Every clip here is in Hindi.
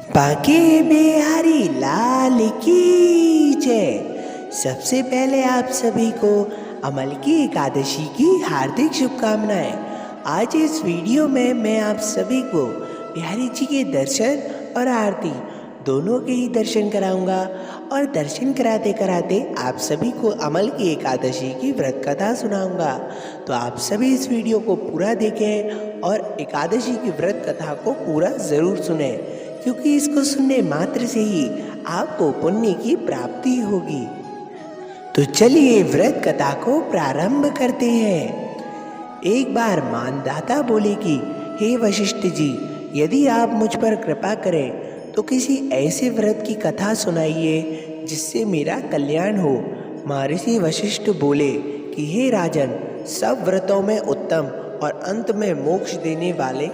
बाके बिहारी लाल की जय। सबसे पहले आप सभी को अमल की एकादशी की हार्दिक शुभकामनाएं। आज इस वीडियो में मैं आप सभी को बिहारी जी के दर्शन और आरती दोनों के ही दर्शन कराऊंगा और दर्शन कराते कराते आप सभी को अमल की एकादशी की व्रत कथा सुनाऊंगा। तो आप सभी इस वीडियो को पूरा देखें और एकादशी की व्रत कथा को पूरा ज़रूर सुने, क्योंकि इसको सुनने मात्र से ही आपको पुण्य की प्राप्ति होगी। तो चलिए व्रत कथा को प्रारंभ करते हैं। एक बार मानदाता बोले कि हे वशिष्ठ जी, यदि आप मुझ पर कृपा करें तो किसी ऐसे व्रत की कथा सुनाइए जिससे मेरा कल्याण हो। महर्षि वशिष्ठ बोले कि हे राजन, सब व्रतों में उत्तम और अंत में मोक्ष देने वाले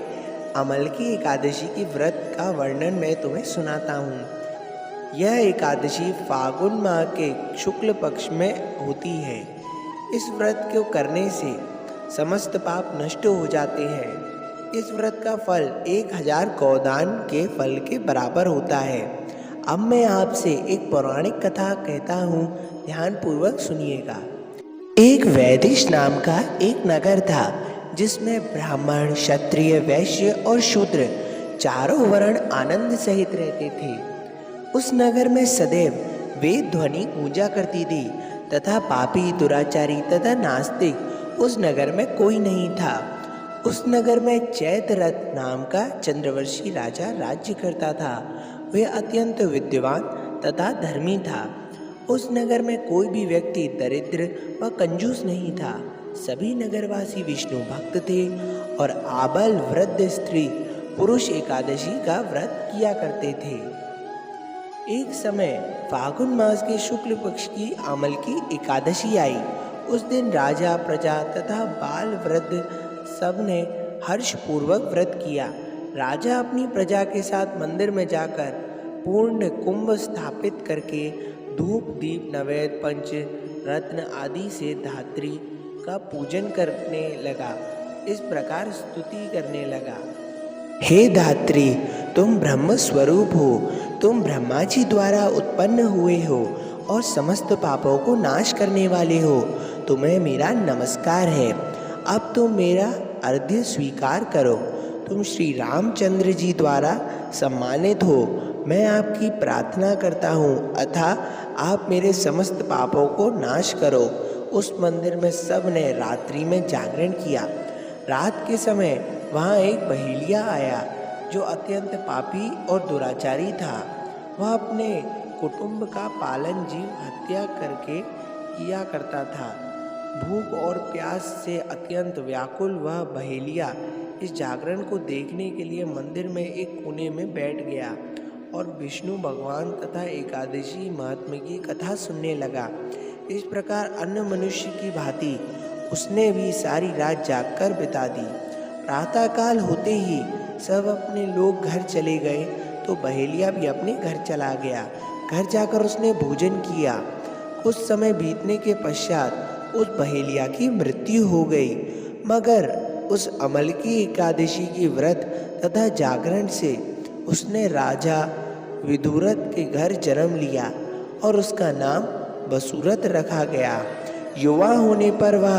अमल की एकादशी की व्रत का वर्णन मैं तुम्हें सुनाता हूँ। यह एकादशी फागुन माह के शुक्ल पक्ष में होती है। इस व्रत को करने से समस्त पाप नष्ट हो जाते हैं। इस व्रत का फल 1000 गौदान के फल के बराबर होता है। अब मैं आपसे एक पौराणिक कथा कहता हूँ, ध्यानपूर्वक सुनिएगा। एक वैदिश नाम का एक नगर था जिसमें ब्राह्मण, क्षत्रिय, वैश्य और शूद्र चारों वर्ण आनंद सहित रहते थे। उस नगर में सदैव वेद ध्वनि गूंजा करती थी तथा पापी, दुराचारी तथा नास्तिक उस नगर में कोई नहीं था। उस नगर में चैत्ररथ नाम का चंद्रवंशी राजा राज्य करता था। वह अत्यंत विद्वान तथा धर्मी था। उस नगर में कोई भी व्यक्ति दरिद्र व कंजूस नहीं था। सभी नगरवासी विष्णु भक्त थे और आबल, वृद्ध, स्त्री, पुरुष एकादशी का व्रत किया करते थे। एक समय फागुन मास के शुक्ल पक्ष की अमल की एकादशी आई। उस दिन राजा, प्रजा तथा बाल, वृद्ध सब ने हर्षपूर्वक व्रत किया। राजा अपनी प्रजा के साथ मंदिर में जाकर पूर्ण कुंभ स्थापित करके धूप, दीप, नैवेद्य, पंच रत्न आदि से धात्री का पूजन करने लगा। इस प्रकार स्तुति करने लगा। हे धात्री, तुम ब्रह्म स्वरूप हो। तुम ब्रह्मा जी द्वारा उत्पन्न हुए हो और समस्त पापों को नाश करने वाले हो। तुम्हें मेरा नमस्कार है। अब तुम मेरा अर्घ्य स्वीकार करो। तुम श्री रामचंद्र जी द्वारा सम्मानित हो। मैं आपकी प्रार्थना करता हूँ अथा आप मेरे समस्त पापों को नाश करो। उस मंदिर में सब ने रात्रि में जागरण किया। रात के समय वहाँ एक बहेलिया आया जो अत्यंत पापी और दुराचारी था। वह अपने कुटुंब का पालन जीव हत्या करके किया करता था। भूख और प्यास से अत्यंत व्याकुल वह बहेलिया इस जागरण को देखने के लिए मंदिर में एक कोने में बैठ गया और विष्णु भगवान तथा एकादशी महात्म्य की कथा सुनने लगा। इस प्रकार अन्य मनुष्य की भांति उसने भी सारी रात जागकर बिता दी। प्रातःकाल होते ही सब अपने लोग घर चले गए तो बहेलिया भी अपने घर चला गया। घर जाकर उसने भोजन किया। कुछ समय बीतने के पश्चात उस बहेलिया की मृत्यु हो गई, मगर उस अमल की एकादशी की व्रत तथा जागरण से उसने राजा विदुरथ के घर जन्म लिया और उसका नाम बसुरथ रखा गया। युवा होने पर वह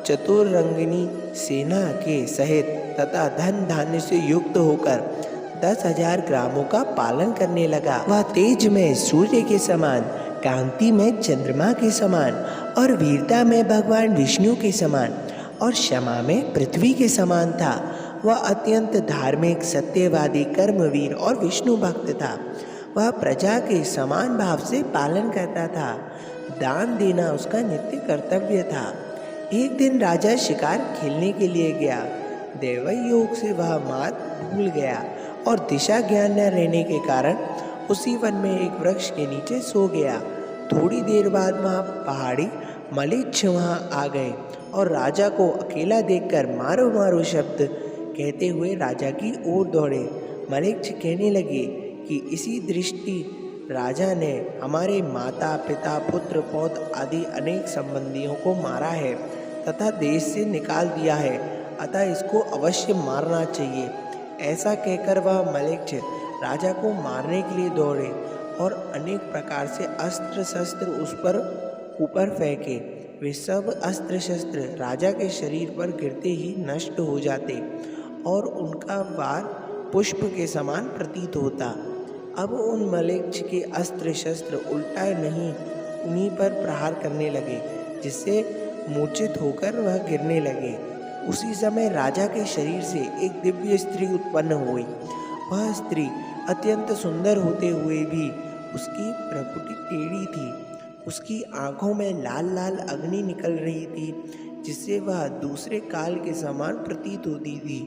चतुरंगिनी सेना के सहित तथा धन धान्य से युक्त होकर 10,000 ग्रामों का पालन करने लगा। वह तेज में सूर्य के समान, कांति में चंद्रमा के समान और वीरता में भगवान विष्णु के समान और क्षमा में पृथ्वी के समान था। वह अत्यंत धार्मिक, सत्यवादी, कर्मवीर और विष्णु भक्त था। वह प्रजा के समान भाव से पालन करता था। दान देना उसका नित्य कर्तव्य था। एक दिन राजा शिकार खेलने के लिए गया। दैवी योग से वह मार्ग भूल गया और दिशा ज्ञान न रहने के कारण उसी वन में एक वृक्ष के नीचे सो गया। थोड़ी देर बाद वहाँ पहाड़ी मलेच्छ वहाँ आ गए और राजा को अकेला देखकर मारो मारो शब्द कहते हुए राजा की ओर दौड़े। मलेच्छ कहने लगे कि इसी दृष्टि राजा ने हमारे माता, पिता, पुत्र, पौत्र आदि अनेक संबंधियों को मारा है तथा देश से निकाल दिया है, अतः इसको अवश्य मारना चाहिए। ऐसा कहकर वह मलेच्छ राजा को मारने के लिए दौड़े और अनेक प्रकार से अस्त्र शस्त्र उस पर ऊपर फेंके। वे सब अस्त्र शस्त्र राजा के शरीर पर गिरते ही नष्ट हो जाते और उनका वार पुष्प के समान प्रतीत होता। अब उन मलेच्छ के अस्त्र शस्त्र उल्टा नहीं उन्हीं पर प्रहार करने लगे, जिससे मूर्छित होकर वह गिरने लगे। उसी समय राजा के शरीर से एक दिव्य स्त्री उत्पन्न हुई। वह स्त्री अत्यंत सुंदर होते हुए भी उसकी प्रकृति टेढ़ी थी। उसकी आंखों में लाल लाल अग्नि निकल रही थी, जिससे वह दूसरे काल के समान प्रतीत होती थी।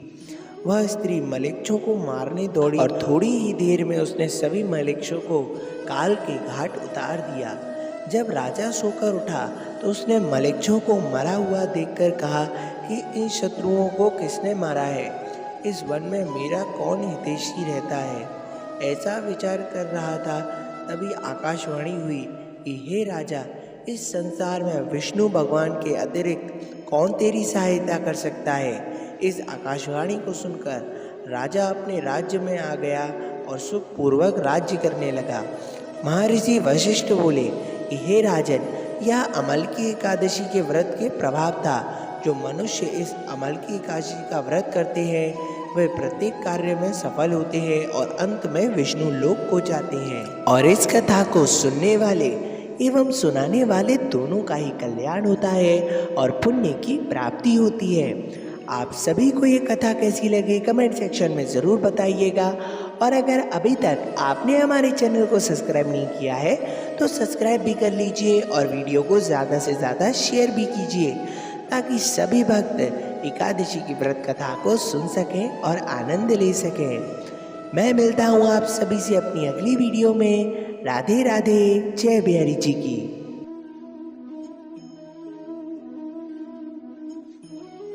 वह स्त्री मलेच्छों को मारने दौड़ी और थोड़ी ही देर में उसने सभी मलेच्छों को काल के घाट उतार दिया। जब राजा सोकर उठा तो उसने मलेच्छों को मरा हुआ देखकर कहा कि इन शत्रुओं को किसने मारा है? इस वन में मेरा कौन हितैषी रहता है? ऐसा विचार कर रहा था, तभी आकाशवाणी हुई कि हे राजा, इस संसार में विष्णु भगवान के अतिरिक्त कौन तेरी सहायता कर सकता है? इस आकाशवाणी को सुनकर राजा अपने राज्य में आ गया और सुखपूर्वक राज्य करने लगा। महर्षि वशिष्ठ बोले कि हे राजन, यह अमलकी एकादशी के व्रत के प्रभाव था। जो मनुष्य इस अमलकी एकादशी का व्रत करते हैं वे प्रत्येक कार्य में सफल होते हैं और अंत में विष्णु लोक को जाते हैं। और इस कथा को सुनने वाले एवं सुनाने वाले दोनों का ही कल्याण होता है और पुण्य की प्राप्ति होती है। आप सभी को ये कथा कैसी लगी कमेंट सेक्शन में ज़रूर बताइएगा। और अगर अभी तक आपने हमारे चैनल को सब्सक्राइब नहीं किया है तो सब्सक्राइब भी कर लीजिए और वीडियो को ज़्यादा से ज़्यादा शेयर भी कीजिए, ताकि सभी भक्त एकादशी की व्रत कथा को सुन सकें और आनंद ले सकें। मैं मिलता हूँ आप सभी से अपनी अगली वीडियो में। राधे राधे, जय बिहारी जी की।